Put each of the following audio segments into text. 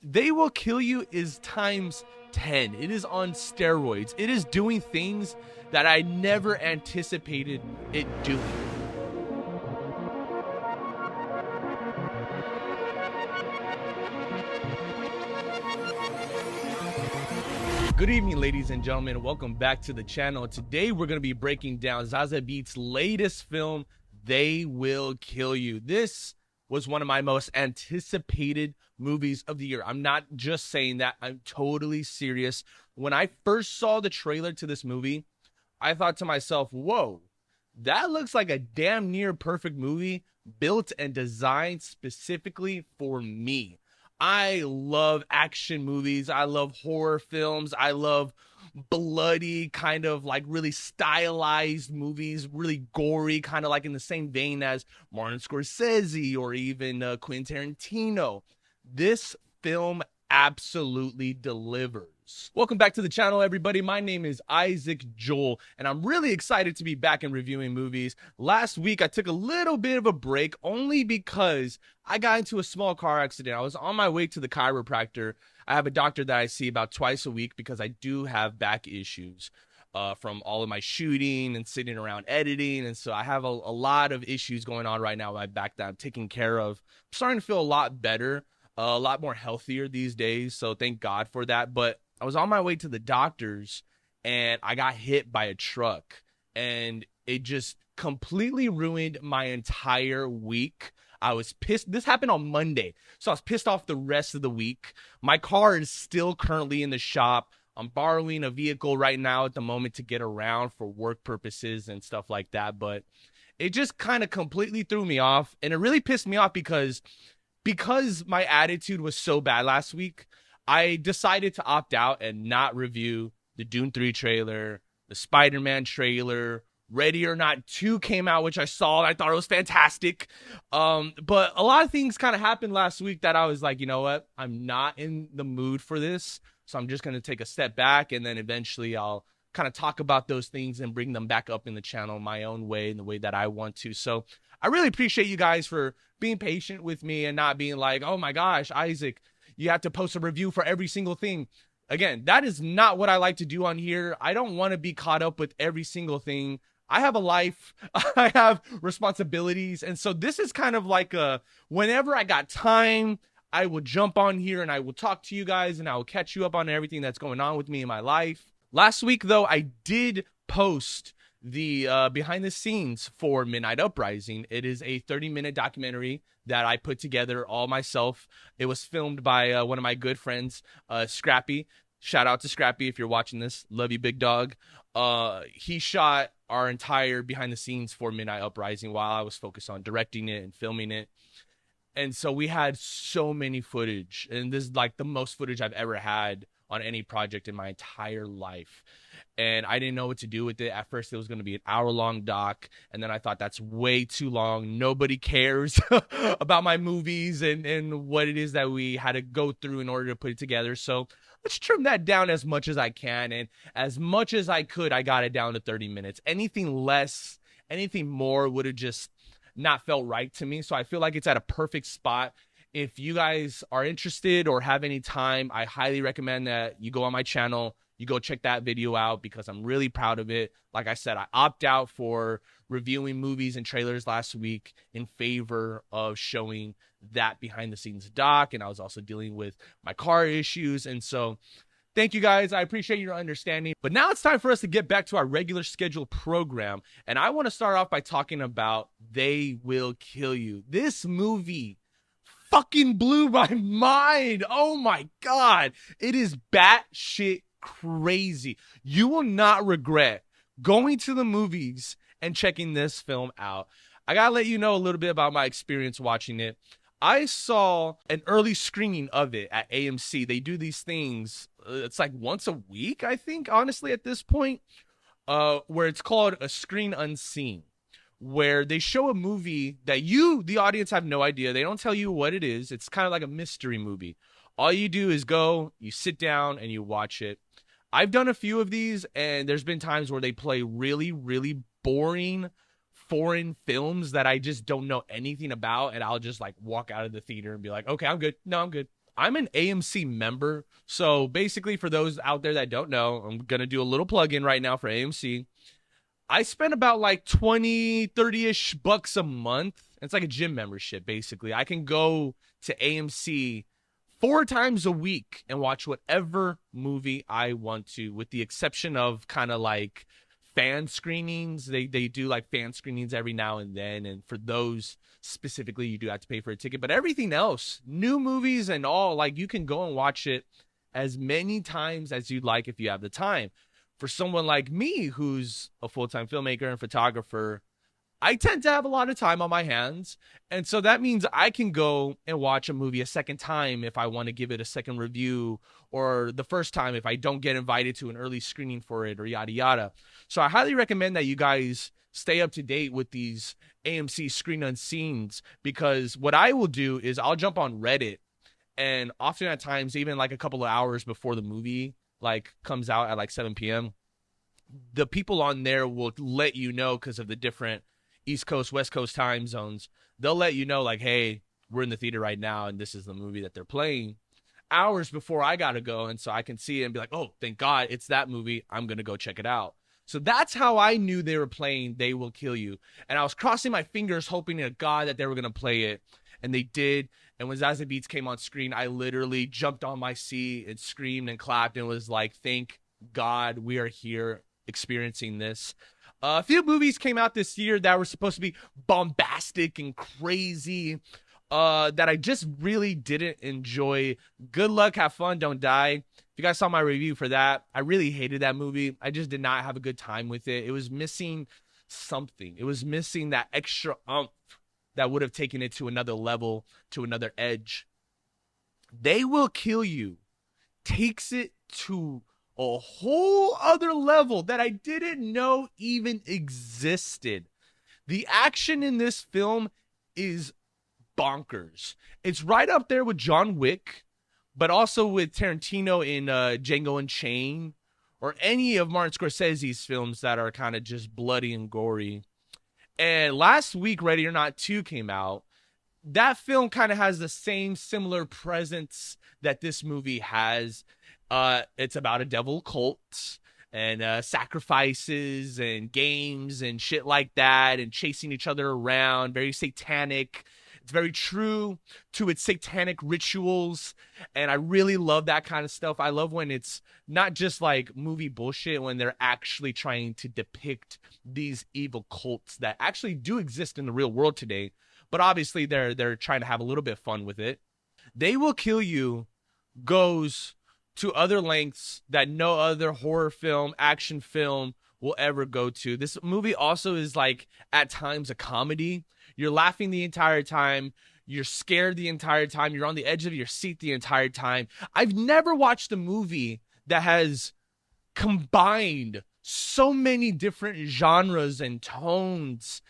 They Will Kill You is times 10. It is on steroids. It is doing things that I never anticipated it doing. Good evening, ladies and gentlemen. Welcome back to the channel. Today, we're going to be breaking down Zazie Beetz' latest film, They Will Kill You. This was one of my most anticipated movies of the year. I'm not just saying that. I'm totally serious. When I first saw the trailer to this movie, I thought to myself, whoa, that looks like a damn near perfect movie built and designed specifically for me. I love action movies. I love horror films. I love bloody, kind of like really stylized movies, really gory, kind of like in the same vein as Martin Scorsese or even Quentin Tarantino. This film absolutely delivers. Welcome back to the channel, everybody. My name is Isaac Joel, and I'm really excited to be back and reviewing movies. Last week, I took a little bit of a break only because I got into a small car accident. I was on my way to the chiropractor. I have a doctor that I see about twice a week because I do have back issues from all of my shooting and sitting around editing. And so I have a lot of issues going on right now with my back that I'm taking care of. I'm starting to feel a lot better, a lot more healthier these days. So thank God for that. But I was on my way to the doctor's and I got hit by a truck, and it just completely ruined my entire week. I was pissed. This happened on Monday, so I was pissed off the rest of the week. My car is still currently in the shop. I'm borrowing a vehicle right now at the moment to get around for work purposes and stuff like that, but it just kind of completely threw me off, and it really pissed me off because my attitude was so bad last week. I decided to opt out and not review the Dune 3 trailer, the Spider-Man trailer. Ready or Not 2 came out, which I saw, and I thought it was fantastic. But a lot of things kind of happened last week that I was like, you know what? I'm not in the mood for this, so I'm just going to take a step back, and then eventually I'll kind of talk about those things and bring them back up in the channel my own way, in the way that I want to. So I really appreciate you guys for being patient with me and not being like, oh my gosh, Isaac, you have to post a review for every single thing. Again, that is not what I like to do on here. I don't want to be caught up with every single thing. I have a life. I have responsibilities. And so this is kind of like whenever I got time, I will jump on here and I will talk to you guys and I will catch you up on everything that's going on with me in my life. Last week, though, I did post the behind the scenes for Midnight Uprising. It is a 30-minute documentary that I put together all myself. It was filmed by one of my good friends, Scrappy. Shout out to Scrappy if you're watching this. Love you, big dog. He shot our entire behind the scenes for Midnight Uprising while I was focused on directing it and filming it. And so we had so many footage, and this is like the most footage I've ever had on any project in my entire life. And I didn't know what to do with it. At first, it was going to be an hour-long doc, and then I thought that's way too long. Nobody cares about my movies and what it is that we had to go through in order to put it together. So let's trim that down as much as I can, and as much as I could, I got it down to 30 minutes. Anything less, anything more would have just not felt right to me. So I feel like it's at a perfect spot. If you guys are interested or have any time, I highly recommend that you go on my channel. You go check that video out because I'm really proud of it. Like I said, I opt out for reviewing movies and trailers last week in favor of showing that behind the scenes doc. And I was also dealing with my car issues. And so thank you guys. I appreciate your understanding. But now it's time for us to get back to our regular scheduled program. And I want to start off by talking about They Will Kill You. This movie fucking blew my mind. Oh my God. It is batshit crazy. You will not regret going to the movies and checking this film out. I gotta let you know a little bit about my experience watching it. I saw an early screening of it at AMC. They do these things, it's like once a week, I think, honestly, at this point, where it's called a screen unseen, where they show a movie that you, the audience, have no idea. They don't tell you what it is. It's kind of like a mystery movie. All you do is go, you sit down, and you watch it. I've done a few of these, and there's been times where they play really, really boring foreign films that I just don't know anything about, and I'll just like walk out of the theater and be like, okay, I'm good. No, I'm good. I'm an AMC member. So basically, for those out there that don't know, I'm going to do a little plug in right now for AMC. I spend about like 20, 30-ish bucks a month. It's like a gym membership, basically. I can go to AMC 4 times a week and watch whatever movie I want to, with the exception of kind of like fan screenings. They do like fan screenings every now and then, and for those specifically, you do have to pay for a ticket. But everything else, new movies and all, like you can go and watch it as many times as you'd like if you have the time. For someone like me, who's a full-time filmmaker and photographer, I tend to have a lot of time on my hands. And so that means I can go and watch a movie a second time if I want to give it a second review, or the first time if I don't get invited to an early screening for it, or yada, yada. So I highly recommend that you guys stay up to date with these AMC Screen Unseens, because what I will do is I'll jump on Reddit, and often at times, even like a couple of hours before the movie like comes out at like 7 p.m., the people on there will let you know, because of the different East Coast, West Coast time zones. They'll let you know, like, hey, we're in the theater right now, and this is the movie that they're playing, hours before I gotta go. And so I can see it and be like, oh, thank God it's that movie. I'm gonna go check it out. So that's how I knew they were playing They Will Kill You. And I was crossing my fingers, hoping to God that they were gonna play it. And they did. And when Zazie Beetz came on screen, I literally jumped on my seat and screamed and clapped and was like, thank God we are here experiencing this. A few movies came out this year that were supposed to be bombastic and crazy, that I just really didn't enjoy. Good Luck, Have Fun, Don't Die. If you guys saw my review for that, I really hated that movie. I just did not have a good time with it. It was missing something. It was missing that extra oomph that would have taken it to another level, to another edge. They Will Kill You takes it to a whole other level that I didn't know even existed. The action in this film is bonkers. It's right up there with John Wick, but also with Tarantino in Django Unchained, or any of Martin Scorsese's films that are kind of just bloody and gory. And last week, Ready or Not 2 came out. That film kind of has the same similar presence that this movie has. It's about a devil cult and sacrifices and games and shit like that, and chasing each other around. Very satanic. It's very true to its satanic rituals, and I really love that kind of stuff. I love when it's not just like movie bullshit, when they're actually trying to depict these evil cults that actually do exist in the real world today, but obviously they're trying to have a little bit of fun with it. They Will Kill You goes to other lengths that no other horror film, action film will ever go to. This movie also is like at times a comedy. You're laughing the entire time. You're scared the entire time. You're on the edge of your seat the entire time. I've never watched a movie that has combined so many different genres and tones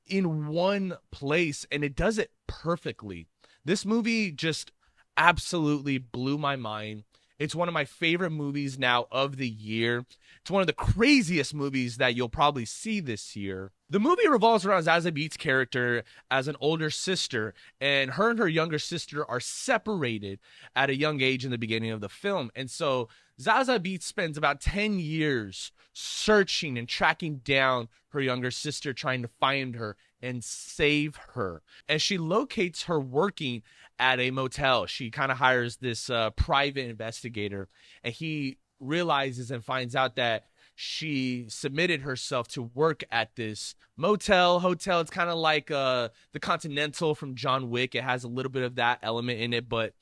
in one place, and it does it perfectly. This movie just absolutely blew my mind. It's one of my favorite movies now of the year. It's one of the craziest movies that you'll probably see this year. The movie revolves around Zazie Beetz' character as an older sister, and her younger sister are separated at a young age in the beginning of the film. And so Zazie Beetz spends about 10 years searching and tracking down her younger sister, trying to find her and save her. And she locates her working at a motel. She kind of hires this private investigator, and he realizes and finds out that she submitted herself to work at this hotel. It's kind of like the Continental from John Wick. It has a little bit of that element in it, but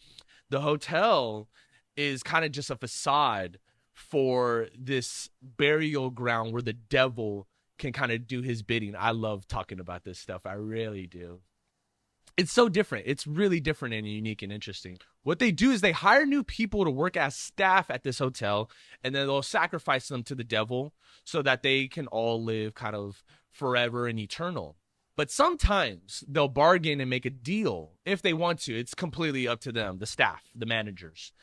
the hotel is kind of just a facade for this burial ground where the devil can kind of do his bidding. I love talking about this stuff. I really do. It's so different. It's really different and unique and interesting. What they do is they hire new people to work as staff at this hotel, and then they'll sacrifice them to the devil so that they can all live kind of forever and eternal. But sometimes they'll bargain and make a deal if they want to. It's completely up to them, the staff, the managers.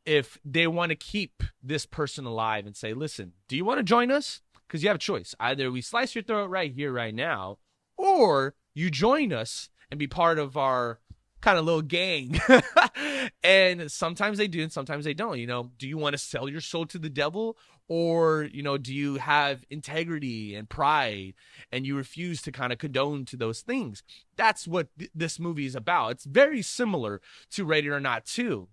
If they want to keep this person alive and say, listen, do you want to join us? Because you have a choice. Either we slice your throat right here, right now, or you join us and be part of our kind of little gang And sometimes they do and sometimes they don't. Do you want to sell your soul to the devil, or do you have integrity and pride and you refuse to kind of condone to those things? That's what this movie is about. It's very similar to Ready or Not 2.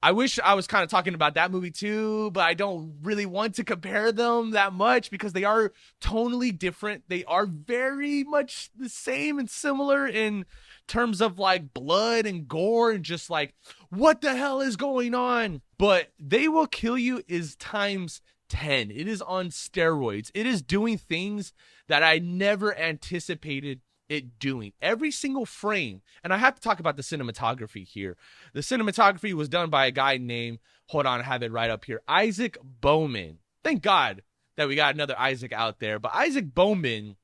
I wish I was kind of talking about that movie too, but I don't really want to compare them that much because they are tonally different. They are very much the same and similar in terms of like blood and gore and just like, what the hell is going on? But They Will Kill You is times 10. It is on steroids. It is doing things that I never anticipated it doing. Every single frame, and I have to talk about the cinematography here. The cinematography was done by a guy named, hold on, I have it right up here, Isaac Bowman. Thank God that we got another Isaac out there. But Isaac Bowman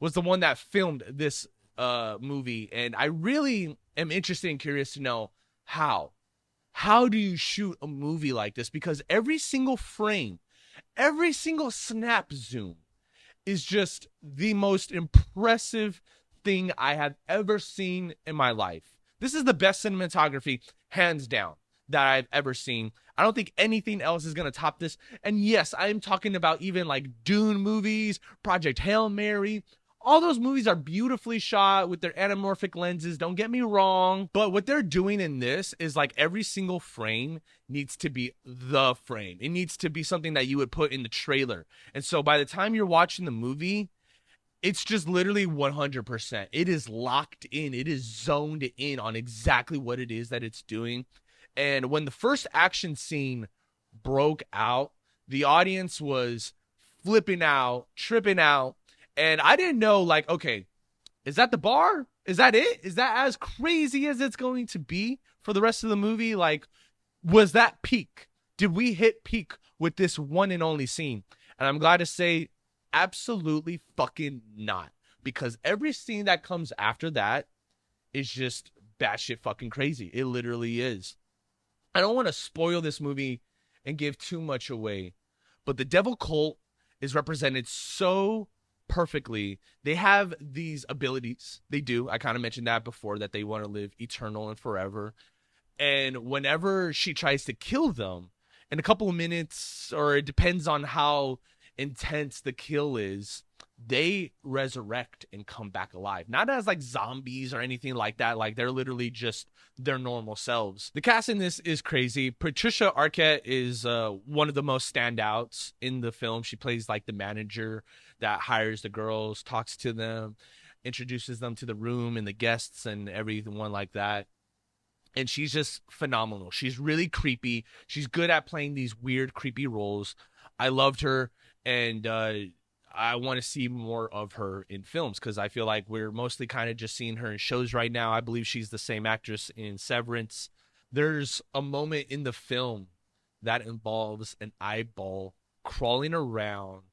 was the one that filmed this movie, and I really am interested and curious to know how do you shoot a movie like this? Because every single frame, every single snap zoom is just the most impressive thing I have ever seen in my life. This is the best cinematography, hands down, that I've ever seen. I don't think anything else is going to top this. And yes, I am talking about even like Dune movies, Project Hail Mary. All those movies are beautifully shot with their anamorphic lenses, don't get me wrong. But what they're doing in this is like every single frame needs to be the frame. It needs to be something that you would put in the trailer. And so by the time you're watching the movie, it's just literally 100%. It is locked in. It is zoned in on exactly what it is that it's doing. And when the first action scene broke out, the audience was flipping out, tripping out. And I didn't know, like, okay, is that the bar? Is that it? Is that as crazy as it's going to be for the rest of the movie? Like, was that peak? Did we hit peak with this one and only scene? And I'm glad to say, absolutely fucking not. Because every scene that comes after that is just batshit fucking crazy. It literally is. I don't want to spoil this movie and give too much away, but the devil cult is represented so perfectly. They have these abilities. They do. I kind of mentioned that before, that they want to live eternal and forever. And whenever she tries to kill them, in a couple of minutes, or it depends on how intense the kill is, they resurrect and come back alive. Not as like zombies or anything like that. Like they're literally just their normal selves. The cast in this is crazy. Patricia Arquette is one of the most standouts in the film. She plays like the manager that hires the girls, talks to them, introduces them to the room and the guests and everyone like that. And she's just phenomenal. She's really creepy. She's good at playing these weird, creepy roles. I loved her, and I want to see more of her in films, because I feel like we're mostly kind of just seeing her in shows right now. I believe she's the same actress in Severance. There's a moment in the film that involves an eyeball crawling around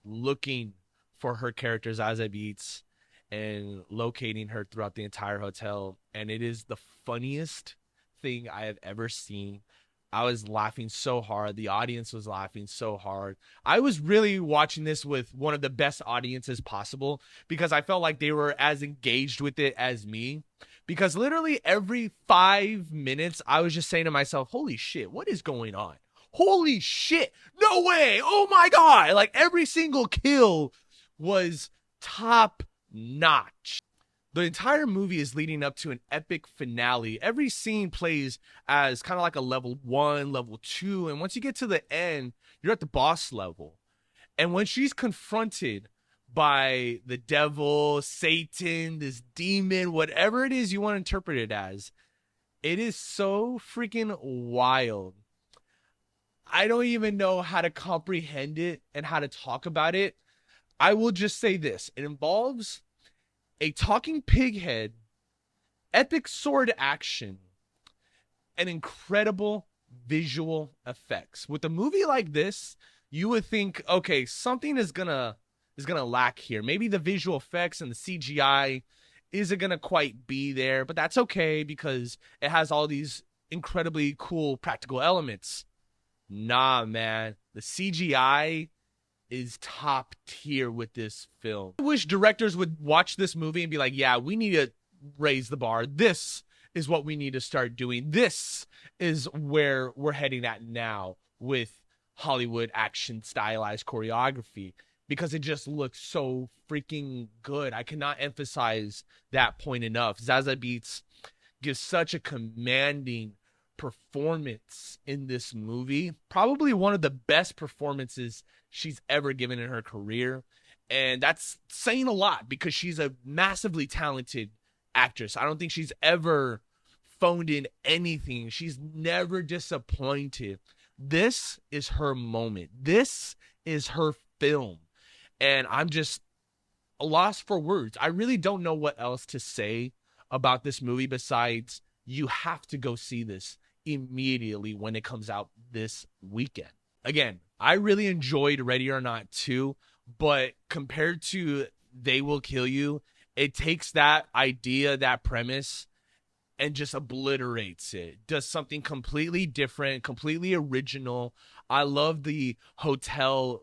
looking for her character, Zazie Beetz, and locating her throughout the entire hotel. And it is the funniest thing I have ever seen. I was laughing so hard. The audience was laughing so hard. I was really watching this with one of the best audiences possible, because I felt like they were as engaged with it as me. Because literally every 5 minutes, I was just saying to myself, holy shit, what is going on? Holy shit, no way, oh my God. Like every single kill was top notch. The entire movie is leading up to an epic finale. Every scene plays as kind of like a level 1, level 2. And once you get to the end, you're at the boss level. And when she's confronted by the devil, Satan, this demon, whatever it is you want to interpret it as, it is so freaking wild. I don't even know how to comprehend it and how to talk about it. I will just say this. It involves a talking pig head, epic sword action, and incredible visual effects. With a movie like this, you would think, okay, something is gonna lack here. Maybe the visual effects and the CGI isn't gonna quite be there, but that's okay because it has all these incredibly cool practical elements. Nah, man, the CGI is top tier with this film. I wish directors would watch this movie and be like, yeah, we need to raise the bar. This is what we need to start doing. This is where we're heading at now with Hollywood action stylized choreography, because it just looks so freaking good. I cannot emphasize that point enough. Zazie Beetz gives such a commanding performance in this movie. Probably one of the best performances she's ever given in her career. And that's saying a lot because she's a massively talented actress. I don't think she's ever phoned in anything. She's never disappointed. This is her moment. This is her film. And I'm just lost for words. I really don't know what else to say about this movie besides you have to go see this immediately when it comes out this weekend. Again, I really enjoyed Ready or Not 2, but compared to They Will Kill You, it takes that idea, that premise, and just obliterates it. Does something completely different, completely original. I love the hotel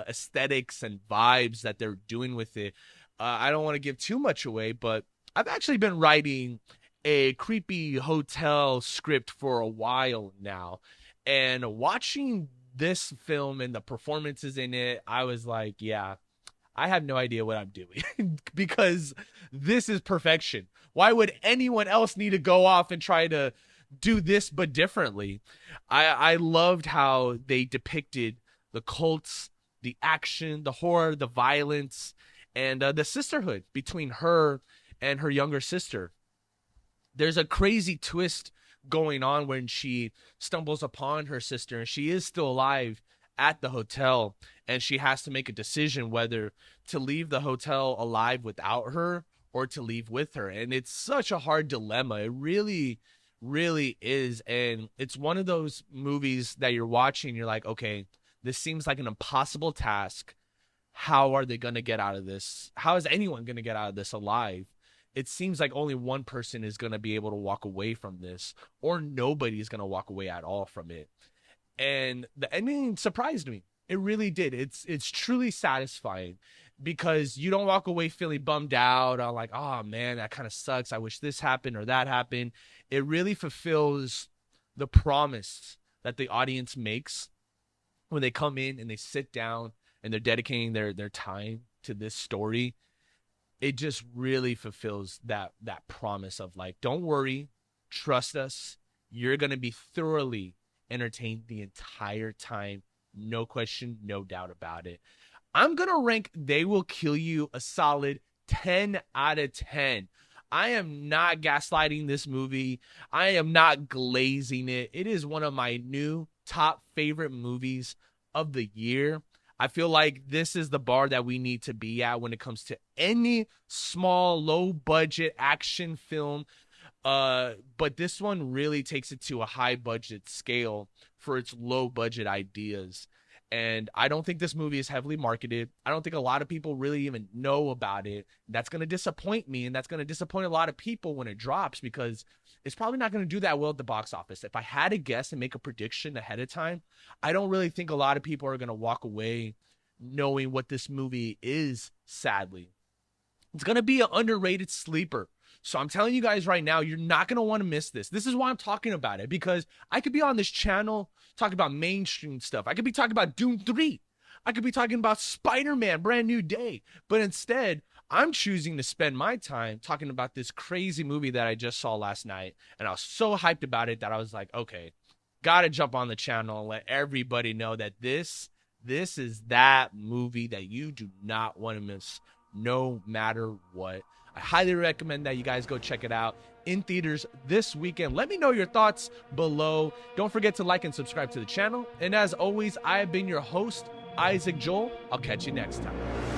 aesthetics and vibes that they're doing with it. I don't want to give too much away, but I've actually been writing a creepy hotel script for a while now. And watching this film and the performances in it, I was like, yeah, I have no idea what I'm doing because this is perfection. Why would anyone else need to go off and try to do this but differently? I loved how they depicted the cults, the action, the horror, the violence, and the sisterhood between her and her younger sister. There's a crazy twist going on when she stumbles upon her sister and she is still alive at the hotel, and she has to make a decision whether to leave the hotel alive without her or to leave with her. And it's such a hard dilemma. It really, really is. And it's one of those movies that you're watching, you're like, okay, this seems like an impossible task. How are they going to get out of this? How is anyone going to get out of this alive? It seems like only one person is going to be able to walk away from this, or nobody is going to walk away at all from it. And the ending surprised me. It really did. It's truly satisfying because you don't walk away feeling bummed out or like, oh man, that kind of sucks. I wish this happened or that happened. It really fulfills the promise that the audience makes when they come in and they sit down and they're dedicating their time to this story. It just really fulfills that promise of like, don't worry, trust us. You're going to be thoroughly entertained the entire time. No question, no doubt about it. I'm going to rank They Will Kill You a solid 10 out of 10. I am not gaslighting this movie. I am not glazing it. It is one of my new top favorite movies of the year. I feel like this is the bar that we need to be at when it comes to any small, low-budget action film. But this one really takes it to a high-budget scale for its low-budget ideas. And I don't think this movie is heavily marketed. I don't think a lot of people really even know about it. That's going to disappoint me, and that's going to disappoint a lot of people when it drops because it's probably not going to do that well at the box office. If I had to guess and make a prediction ahead of time, I don't really think a lot of people are going to walk away knowing what this movie is, sadly. It's going to be an underrated sleeper. So I'm telling you guys right now, you're not going to want to miss this. This is why I'm talking about it, because I could be on this channel talking about mainstream stuff. I could be talking about Doom 3. I could be talking about Spider-Man, Brand New Day. But instead, I'm choosing to spend my time talking about this crazy movie that I just saw last night. And I was so hyped about it that I was like, okay, got to jump on the channel and let everybody know that this is that movie that you do not want to miss no matter what. I highly recommend that you guys go check it out in theaters this weekend. Let me know your thoughts below. Don't forget to like and subscribe to the channel. And as always, I have been your host, Isaac Joel. I'll catch you next time.